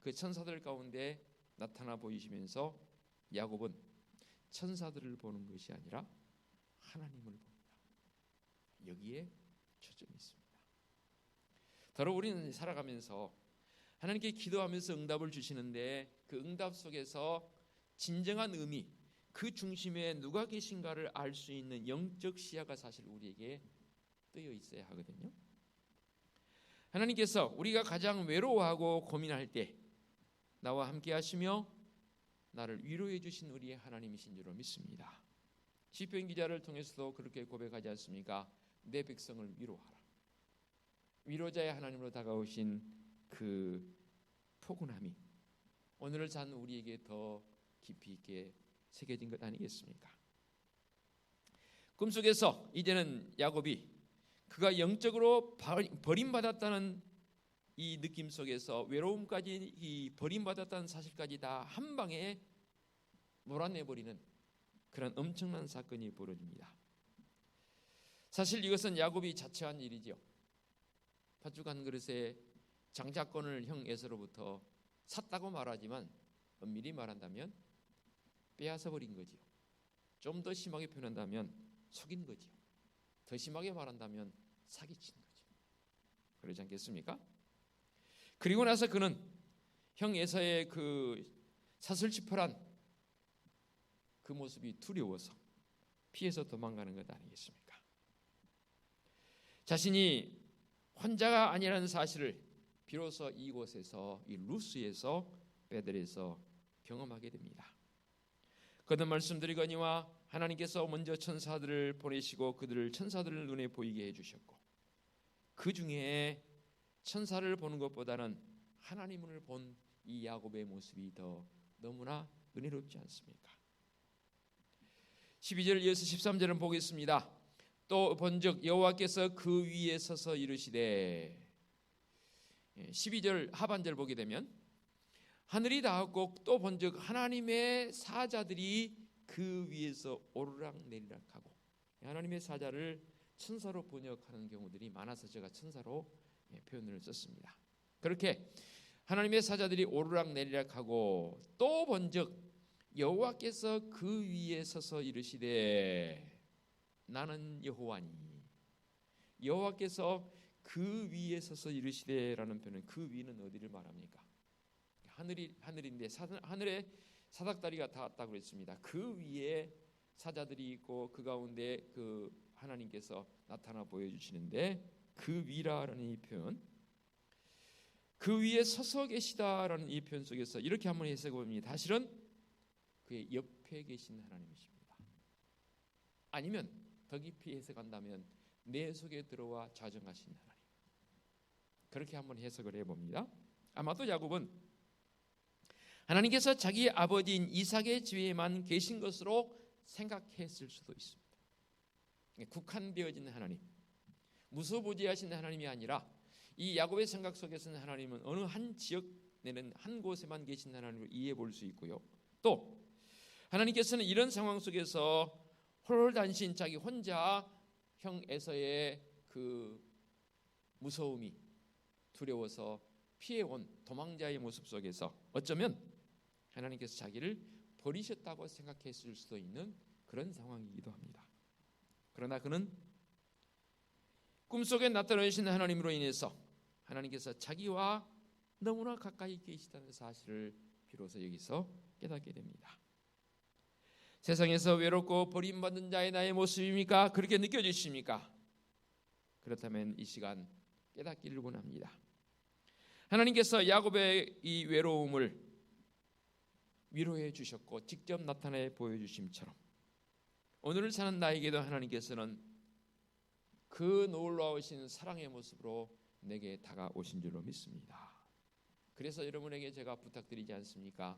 그 천사들 가운데 나타나 보이시면서 야곱은 천사들을 보는 것이 아니라 하나님을 봅니다. 여기에 초점이 있습니다. 더러 우리는 살아가면서 하나님께 기도하면서 응답을 주시는데 그 응답 속에서 진정한 의미, 그 중심에 누가 계신가를 알 수 있는 영적 시야가 사실 우리에게 뜨여 있어야 하거든요. 하나님께서 우리가 가장 외로워하고 고민할 때 나와 함께 하시며 나를 위로해 주신 우리의 하나님이신 줄로 믿습니다. 시편 기자를 통해서도 그렇게 고백하지 않습니까? 내 백성을 위로하라. 위로자의 하나님으로 다가오신 그 포근함이 오늘을 사는 우리에게 더 깊이 있게 새겨진 것 아니겠습니까? 꿈속에서 이제는 야곱이 그가 영적으로 버림받았다는 이 느낌 속에서 외로움까지, 이 버림받았다는 사실까지 다 한 방에 몰아내버리는 그런 엄청난 사건이 벌어집니다. 사실 이것은 야곱이 자처한 일이죠. 팥죽 한 그릇에 장자권을 형 에서로부터 샀다고 말하지만 엄밀히 말한다면 빼앗아 버린 거지요. 좀 더 심하게 표현한다면 속인 거지요. 더 심하게 말한다면 사기친 거죠. 그러지 않겠습니까? 그리고 나서 그는 형 에서의 그 사슬치퍼란 그 모습이 두려워서 피해서 도망가는 것 아니겠습니까? 자신이 혼자가 아니라는 사실을 비로소 이곳에서, 이 루스에서, 베들에서 경험하게 됩니다. 거듭 말씀드리거니와 하나님께서 먼저 천사들을 보내시고 그들을 천사들을 눈에 보이게 해주셨고 그 중에 천사를 보는 것보다는 하나님을 본 이 야곱의 모습이 더 너무나 은혜롭지 않습니까? 12절 이어서 13절은 보겠습니다. 또 본즉 여호와께서 그 위에 서서 이르시되, 12절 하반절 보게 되면 하늘이 닿았고 또 본즉 하나님의 사자들이 그 위에서 오르락 내리락 하고, 하나님의 사자를 천사로 번역하는 경우들이 많아서 제가 천사로 표현을 썼습니다. 그렇게 하나님의 사자들이 오르락 내리락 하고 또 본즉 여호와께서 그 위에 서서 이르시되 나는 여호와니. 여호와께서 그 위에 서서 이르시되라는 표현은 그 위는 어디를 말합니까? 하늘인데 하늘에 사닥다리가 닿았다고 그랬습니다. 그 위에 사자들이 있고 그 가운데 그 하나님께서 나타나 보여주시는데 그 위라라는 이 표현, 그 위에 서서 계시다라는 이 표현 속에서 이렇게 한번 해석해 봅니다. 사실은 그의 옆에 계신 하나님이십니다. 아니면 더 깊이 해석한다면 내 속에 들어와 좌정하신 하나님, 그렇게 한번 해석을 해봅니다. 아마도 야곱은 하나님께서 자기 아버지인 이삭의 집에만 계신 것으로 생각했을 수도 있습니다. 국한되어진 하나님, 무소부지하신 하나님이 아니라 이 야곱의 생각 속에서는 하나님은 어느 한 지역 내는 한 곳에만 계신 하나님으로 이해해 볼 수 있고요. 또 하나님께서는 이런 상황 속에서 홀홀단신 자기 혼자 형 에서의 그 무서움이 두려워서 피해온 도망자의 모습 속에서 어쩌면 하나님께서 자기를 버리셨다고 생각했을 수도 있는 그런 상황이기도 합니다. 그러나 그는 꿈속에 나타나신 하나님으로 인해서 하나님께서 자기와 너무나 가까이 계시다는 사실을 비로소 여기서 깨닫게 됩니다. 세상에서 외롭고 버림받는 자의 나의 모습입니까? 그렇게 느껴지십니까? 그렇다면 이 시간 깨닫기를 원합니다. 하나님께서 야곱의 이 외로움을 위로해 주셨고 직접 나타내 보여주심처럼 오늘을 사는 나에게도 하나님께서는 그 놀라우신 사랑의 모습으로 내게 다가오신 줄로 믿습니다. 그래서 여러분에게 제가 부탁드리지 않습니까?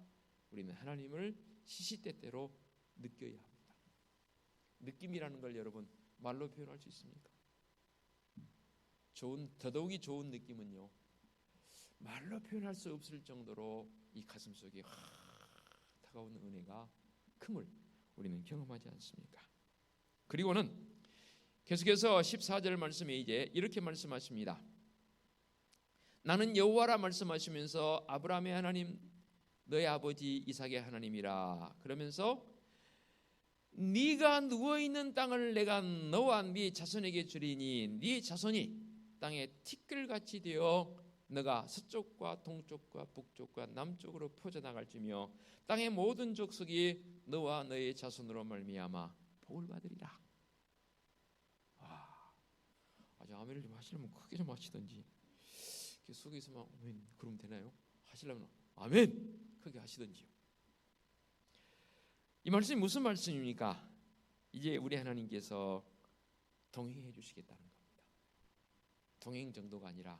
우리는 하나님을 시시때때로 느껴야 합니다. 느낌이라는 걸 여러분 말로 표현할 수 있습니까? 더더욱이 좋은 느낌은요, 말로 표현할 수 없을 정도로 이 가슴 속에 다가오는 은혜가 큼을 우리는 경험하지 않습니까? 그리고는 계속해서 14절 말씀에 이제 이렇게 말씀하십니다. 나는 여호와라 말씀하시면서 아브라함의 하나님, 너의 아버지 이삭의 하나님이라. 그러면서 네가 누워있는 땅을 내가 너와 네 자손에게 주리니 네 자손이 땅에 티끌같이 되어 너가 서쪽과 동쪽과 북쪽과 남쪽으로 퍼져나갈지며 땅의 모든 족속이 너와 너의 자손으로 말미암아 복을 받으리라. 아주 아멘을 좀 하시려면 크게 좀 하시던지, 속에서만 아멘 그러면 되나요? 하시려면 아멘 크게 하시던지요. 이 말씀이 무슨 말씀입니까? 이제 우리 하나님께서 동행해 주시겠다는 겁니다. 동행 정도가 아니라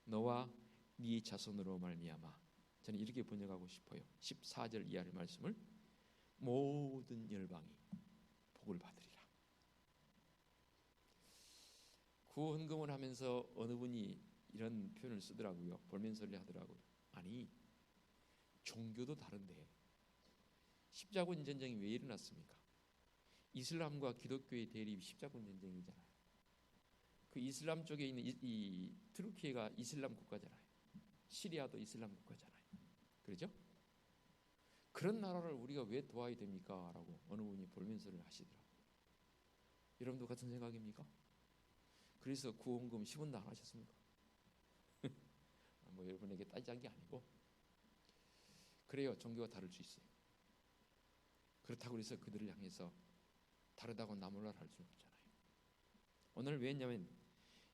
너와 네 자손으로 말미암아, 저는 이렇게 번역하고 싶어요. 14절 이하의 말씀을 모든 열방이 복을 받으리라. 구헌금을 하면서 어느 분이 이런 표현을 쓰더라고요. 볼멘소리 하더라고요. 아니, 종교도 다른데 십자군 전쟁이 왜 일어났습니까? 이슬람과 기독교의 대립이 십자군 전쟁이잖아요. 그 이슬람 쪽에 있는 이 트루키에가 이슬람 국가잖아요. 시리아도 이슬람 국가잖아요. 그렇죠? 그런 나라를 우리가 왜 도와야 됩니까? 라고 어느 분이 볼멘소리를 하시더라고요. 여러분도 같은 생각입니까? 그래서 구원금 10원도 안 하셨습니까? 뭐 여러분에게 따지자는 게 아니고, 그래요. 종교가 다를 수 있어요. 그렇다고 해서 그들을 향해서 다르다고 나몰라라 할 수는 없잖아요. 오늘 왜냐하면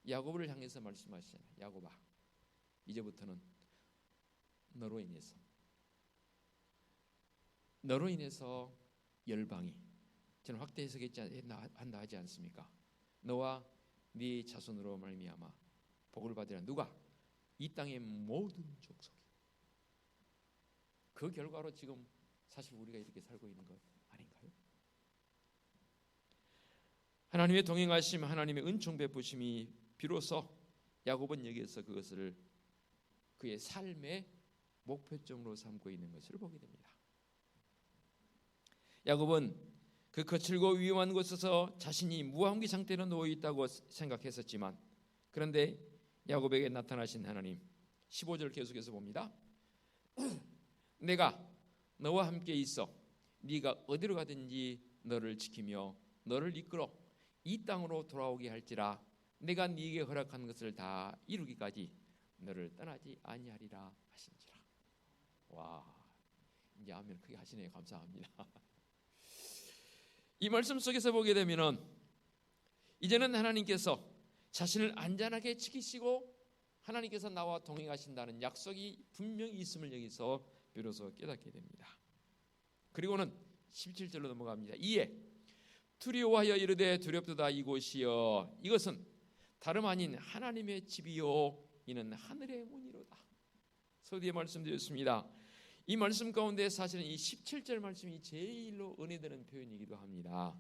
야곱을 향해서 말씀하시잖아요. 야곱아, 이제부터는 너로 인해서 열방이, 저는 확대 해석한다 하지 않습니까? 너와 네 자손으로 말미암아 복을 받으라. 누가? 이 땅의 모든 족속이. 그 결과로 지금 사실 우리가 이렇게 살고 있는 것 아닌가요? 하나님의 동행하심, 하나님의 은총 베푸심이 비로소 야곱은 여기에서 그것을 그의 삶의 목표점으로 삼고 있는 것을 보게 됩니다. 야곱은 그 거칠고 위험한 곳에서 자신이 무함기 상태로 놓여 있다고 생각했었지만, 그런데 야곱에게 나타나신 하나님, 15절 계속해서 봅니다. 내가 너와 함께 있어 네가 어디로 가든지 너를 지키며 너를 이끌어 이 땅으로 돌아오게 할지라. 내가 네게 허락한 것을 다 이루기까지 너를 떠나지 아니하리라 하신지라. 와, 이제 아멘 크게 하시네요. 감사합니다. 이 말씀 속에서 보게 되면은 이제는 하나님께서 자신을 안전하게 지키시고 하나님께서 나와 동행하신다는 약속이 분명히 있음을 여기서 비로소 깨닫게 됩니다. 그리고는 17절로 넘어갑니다. 이에 두려워하여 이르되 두렵도다 이곳이여 이것은 다름 아닌 하나님의 집이요 이는 하늘의 문이로다. 서두에 말씀드렸습니다. 이 말씀 가운데 사실은 이 17절 말씀이 제일로 은혜되는 표현이기도 합니다.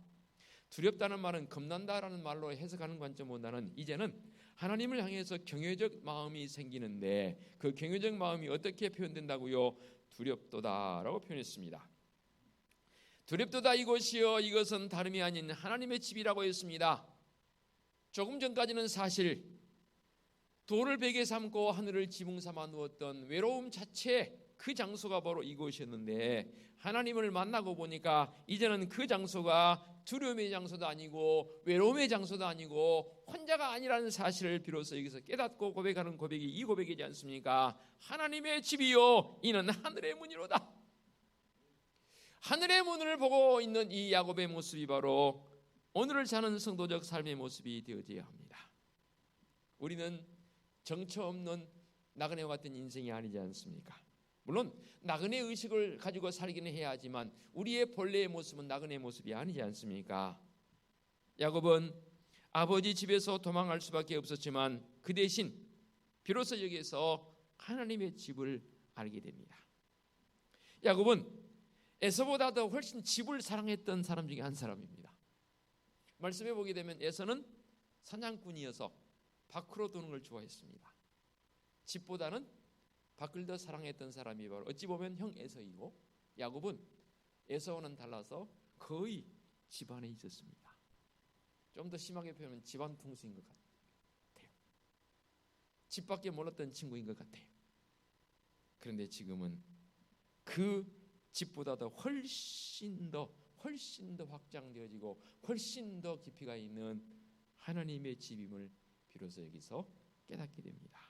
두렵다는 말은 겁난다라는 말로 해석하는 관점보다는 이제는 하나님을 향해서 경외적 마음이 생기는데, 그 경외적 마음이 어떻게 표현된다고요? 두렵도다라고 표현했습니다. 두렵도다 이곳이여 이것은 다름이 아닌 하나님의 집이라고 했습니다. 조금 전까지는 사실 돌을 베개 삼고 하늘을 지붕 삼아 누웠던 외로움 자체, 그 장소가 바로 이곳이었는데 하나님을 만나고 보니까 이제는 그 장소가 두려움의 장소도 아니고 외로움의 장소도 아니고 혼자가 아니라는 사실을 비로소 여기서 깨닫고 고백하는 고백이 이 고백이지 않습니까? 하나님의 집이요 이는 하늘의 문이로다. 하늘의 문을 보고 있는 이 야곱의 모습이 바로 오늘을 사는 성도적 삶의 모습이 되어져야 합니다. 우리는 정처 없는 나그네와 같은 인생이 아니지 않습니까? 물론 나그네 의식을 가지고 살기는 해야 하지만 우리의 본래의 모습은 나그네 모습이 아니지 않습니까? 야곱은 아버지 집에서 도망갈 수밖에 없었지만 그 대신 비로소 여기에서 하나님의 집을 알게 됩니다. 야곱은 에서보다 더 훨씬 집을 사랑했던 사람 중에 한 사람입니다. 말씀해 보게 되면 에서는 사냥꾼이어서 밖으로 도는 걸 좋아했습니다. 집보다는 밖을 더 사랑했던 사람이 바로 어찌 보면 형 에서이고, 야곱은 에서와는 달라서 거의 집 안에 있었습니다. 좀 더 심하게 표현하면 집안 통수인 것 같아요. 집 밖에 몰랐던 친구인 것 같아요. 그런데 지금은 그 집보다도 훨씬 더 확장되어지고 훨씬 더 깊이가 있는 하나님의 집임을 비로소 여기서 깨닫게 됩니다.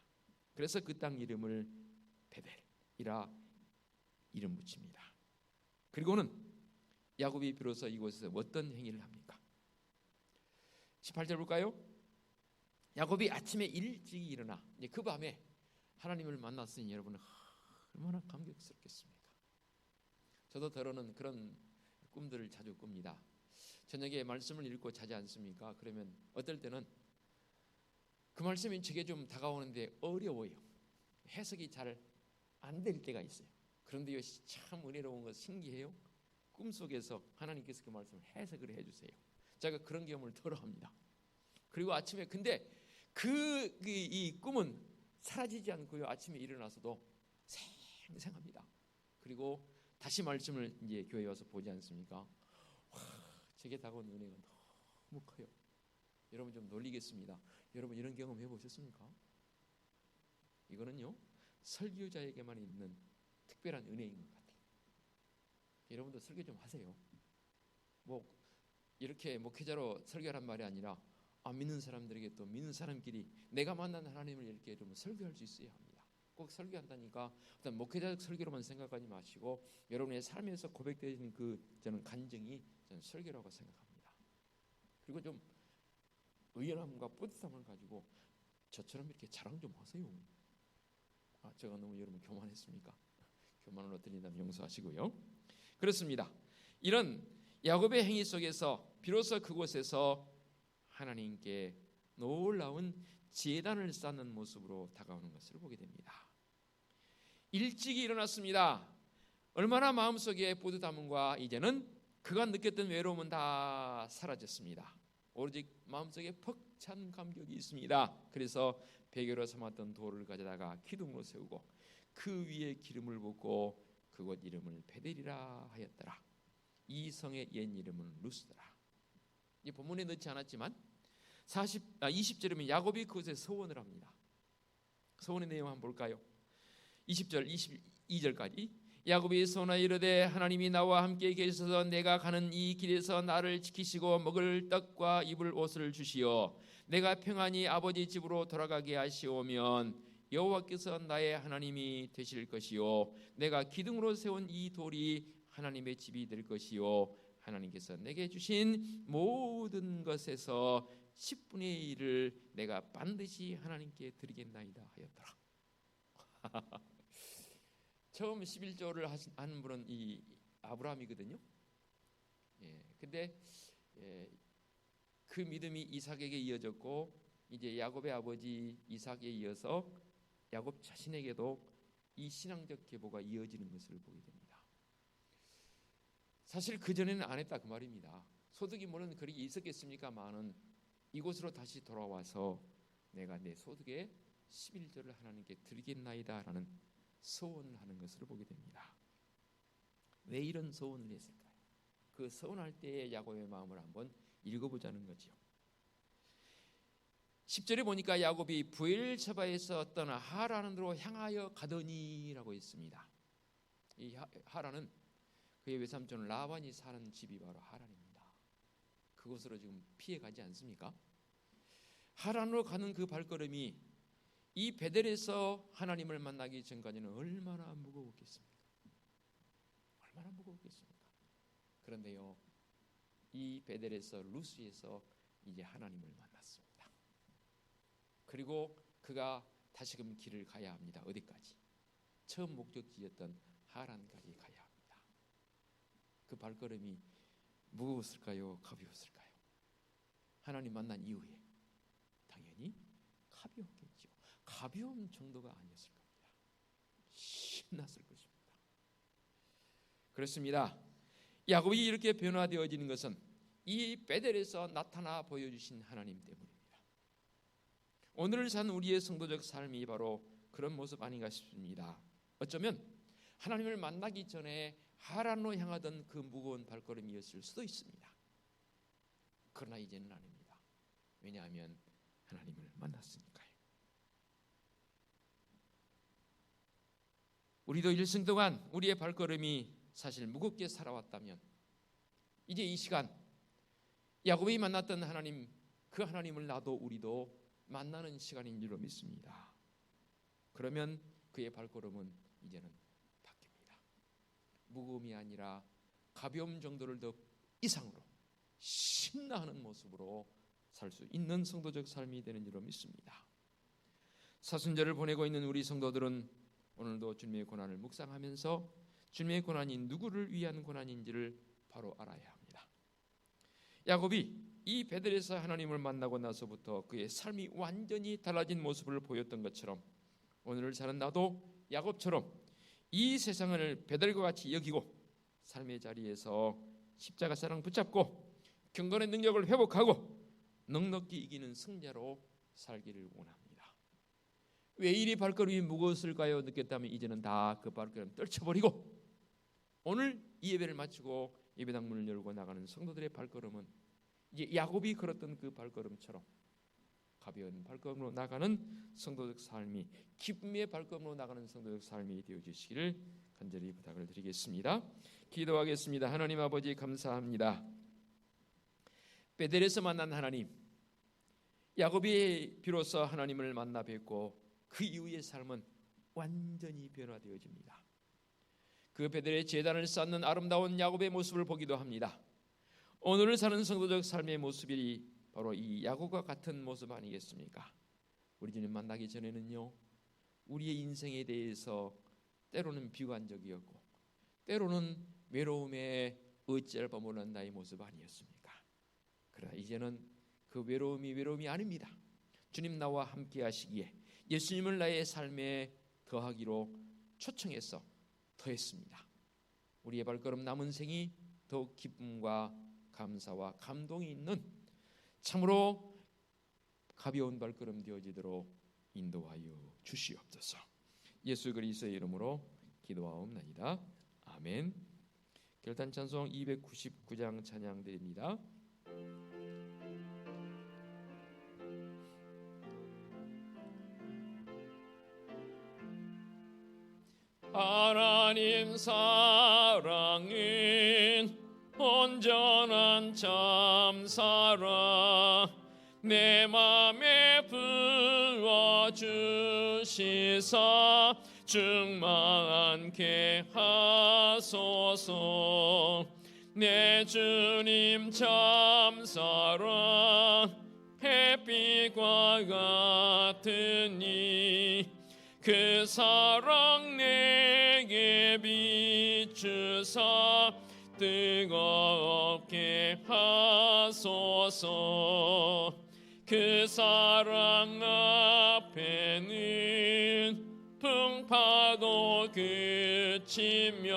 그래서 그 땅 이름을 베델이라 이름 붙입니다. 그리고는 야곱이 비로소 이곳에서 어떤 행위를 합니까? 18절 볼까요? 야곱이 아침에 일찍 일어나 그 밤에 하나님을 만났으니 여러분 얼마나 감격스럽겠습니까? 저도 때로는 그런 꿈들을 자주 꿉니다. 저녁에 말씀을 읽고 자지 않습니까? 그러면 어떨 때는 그 말씀이 제게 좀 다가오는데 어려워요. 해석이 잘 안 될 때가 있어요. 그런데 참 은혜로운 거 신기해요. 꿈속에서 하나님께서 그 말씀을 해석을 해주세요. 제가 그런 경험을 더러 합니다. 그리고 아침에 근데 이 꿈은 사라지지 않고요. 아침에 일어나서도 생생합니다. 그리고 다시 말씀을 이제 교회에 와서 보지 않습니까? 와, 제게 다가온 은혜가 너무 커요. 여러분 좀 놀리겠습니다. 여러분 이런 경험 해보셨습니까? 이거는요 설교자에게만 있는 특별한 은혜인 것 같아요. 여러분도 설교 좀 하세요. 뭐 이렇게 목회자로 설교하란 말이 아니라 믿는 사람들에게 또 믿는 사람끼리 내가 만난 하나님을 이렇게 좀 설교할 수 있어야 합니다. 꼭 설교한다니까 어떤 목회자적 설교로만 생각하지 마시고 여러분의 삶에서 고백되어지는 저는 간증이 저는 설교라고 생각합니다. 그리고 좀 의연함과 뿌듯함을 가지고 저처럼 이렇게 자랑 좀 하세요. 제가 너무 여러분 교만했습니까? 교만으로 들린다면 용서하시고요. 그렇습니다. 이런 야곱의 행위 속에서 비로소 그곳에서 하나님께 놀라운 제단을 쌓는 모습으로 다가오는 것을 보게 됩니다. 일찍 일어났습니다. 얼마나 마음속에 뿌듯함과 이제는 그가 느꼈던 외로움은 다 사라졌습니다. 오로지 마음속에 벅찬 감격이 있습니다. 그래서 베개로 삼았던 돌을 가져다가 기둥으로 세우고 그 위에 기름을 붓고 그곳 이름을 베델이라 하였더라. 이 성의 옛 이름은 루스더라. 이 본문에 넣지 않았지만 20절이면 야곱이 그곳에 서원을 합니다. 서원의 내용 한번 볼까요? 20절 22절까지 야곱이 서원하여 이르되 하나님이 나와 함께 계셔서 내가 가는 이 길에서 나를 지키시고 먹을 떡과 입을 옷을 주시어 내가 평안히 아버지 집으로 돌아가게 하시오면 여호와께서 나의 하나님이 되실 것이요 내가 기둥으로 세운 이 돌이 하나님의 집이 될 것이요 하나님께서 내게 주신 모든 것에서 10분의 1을 내가 반드시 하나님께 드리겠나이다 하였더라. 처음 11조를 하는 분은 이 아브라함이거든요. 근데 그 믿음이 이삭에게 이어졌고 이제 야곱의 아버지 이삭에 이어서 야곱 자신에게도 이 신앙적 계보가 이어지는 것을 보게 됩니다. 사실 그전에는 안 했다 그 말입니다. 소득이 물론 그렇게 있었겠습니까만은 이곳으로 다시 돌아와서 내가 내 소득의 11조를 하나님께 드리겠나이다라는 서원을 하는 것을 보게 됩니다. 왜 이런 서원을 했을까요? 그 서원할 때의 야곱의 마음을 한번 읽어보자는 거지요. 10절에 보니까 야곱이 부엘세바에서 떠나 하란으로 향하여 가더니라고 있습니다. 이 하란은 그의 외삼촌 라반이 사는 집이 바로 하란입니다. 그곳으로 지금 피해가지 않습니까? 하란으로 가는 그 발걸음이 이 베델에서 하나님을 만나기 전까지는 얼마나 무거웠겠습니까? 얼마나 무거웠겠습니까? 그런데요, 이 베델에서 루스에서 이제 하나님을 만났습니다. 그리고 그가 다시금 길을 가야 합니다. 어디까지? 처음 목적지였던 하란까지 가야 합니다. 그 발걸음이 무거웠을까요? 가벼웠을까요? 하나님 만난 이후에 당연히 가벼웠겠죠. 가벼운 정도가 아니었을 겁니다. 신났을 것입니다. 그렇습니다. 야곱이 이렇게 변화되어지는 것은 이 베델에서 나타나 보여주신 하나님 때문입니다. 오늘을 산 우리의 성도적 삶이 바로 그런 모습 아닌가 싶습니다. 어쩌면 하나님을 만나기 전에 하란으로 향하던 그 무거운 발걸음이었을 수도 있습니다. 그러나 이제는 아닙니다. 왜냐하면 하나님을 만났으니까요. 우리도 일생 동안 우리의 발걸음이 사실 무겁게 살아왔다면 이제 이 시간 야곱이 만났던 하나님, 그 하나님을 나도 우리도 만나는 시간인 줄로 믿습니다. 그러면 그의 발걸음은 이제는 바뀝니다. 무거움이 아니라 가벼움 정도를 더 이상으로 신나하는 모습으로 살 수 있는 성도적 삶이 되는 줄로 믿습니다. 사순절을 보내고 있는 우리 성도들은 오늘도 주님의 고난을 묵상하면서 주님의 고난이 누구를 위한 고난인지를 바로 알아야 합니다. 야곱이 이 베델에서 하나님을 만나고 나서부터 그의 삶이 완전히 달라진 모습을 보였던 것처럼 오늘을 사는 나도 야곱처럼 이 세상을 베델과 같이 여기고 삶의 자리에서 십자가 사랑 붙잡고 경건의 능력을 회복하고 넉넉히 이기는 승자로 살기를 원합니다. 왜 이리 발걸음이 무거웠을까요? 느꼈다면 이제는 다 그 발걸음 떨쳐버리고 오늘 이 예배를 마치고 예배당 문을 열고 나가는 성도들의 발걸음은 이제 야곱이 걸었던 그 발걸음처럼 가벼운 발걸음으로 나가는 성도적 삶이, 기쁨의 발걸음으로 나가는 성도적 삶이 되어주시기를 간절히 부탁을 드리겠습니다. 기도하겠습니다. 하나님 아버지 감사합니다. 베델에서 만난 하나님, 야곱이 비로소 하나님을 만나 뵙고 그 이후의 삶은 완전히 변화되어집니다. 그 베델의 제단을 쌓는 아름다운 야곱의 모습을 보기도 합니다. 오늘을 사는 성도적 삶의 모습이 바로 이 야곱과 같은 모습 아니겠습니까? 우리 주님 만나기 전에는요, 우리의 인생에 대해서 때로는 비관적이었고 때로는 외로움에 어찌할 바 모르는 나의 모습 아니었습니까? 그러나 이제는 그 외로움이 아닙니다. 주님 나와 함께 하시기에 예수님을 나의 삶에 더하기로 초청해서 더했습니다. 우리의 발걸음 남은 생이 더욱 기쁨과 감사와 감동이 있는 참으로 가벼운 발걸음 되어지도록 인도하여 주시옵소서. 예수 그리스도의 이름으로 기도하옵나이다. 아멘. 결단 찬송 299장 찬양 드립니다. 하나님 사랑은 온전한 참사랑 내 맘에 부어주시사 충만케 하소서. 내 주님 참사랑 햇빛과 같으니 그 사랑 내게 비추사 뜨겁게 하소서. 그 사랑 앞에는 풍파도 그치며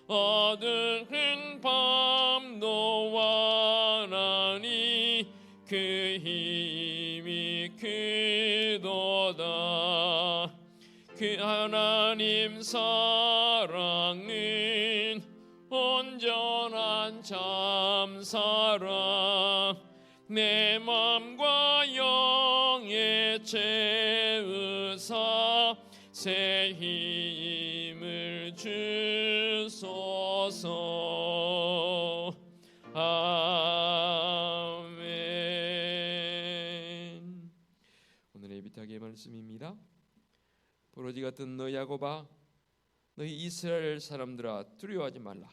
어두운 밤도 완하니 그 힘이 크도다. 그 하나님 사랑은 온전한 참사랑 내 맘과 영에 채우사 새 힘을 주소서. 아멘. 오늘의 비탁의 말씀입니다. 부러지 같은 너 야곱아, 너희 이스라엘 사람들아 두려워하지 말라.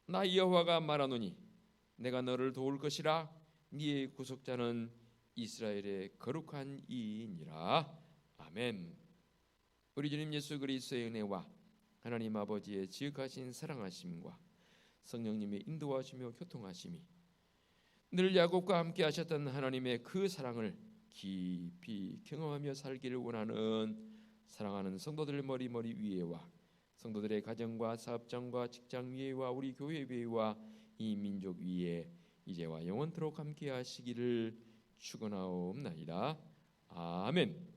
나 여호와가 말하노니 내가 너를 도울 것이라. 네의 구속자는 이스라엘의 거룩한 이이니라. 아멘. 우리 주님 예수 그리스도의 은혜와 하나님 아버지의 지극하신 사랑하심과 성령님의 인도하시며 교통하심이 늘 야곱과 함께 하셨던 하나님의 그 사랑을 깊이 경험하며 살기를 원하는 사랑하는 성도들 머리 위에와 성도들의 가정과 사업장과 직장 위에와 우리 교회 위에와 이 민족 위에 이제와 영원토록 함께 하시기를 축원하옵나이다. 아멘.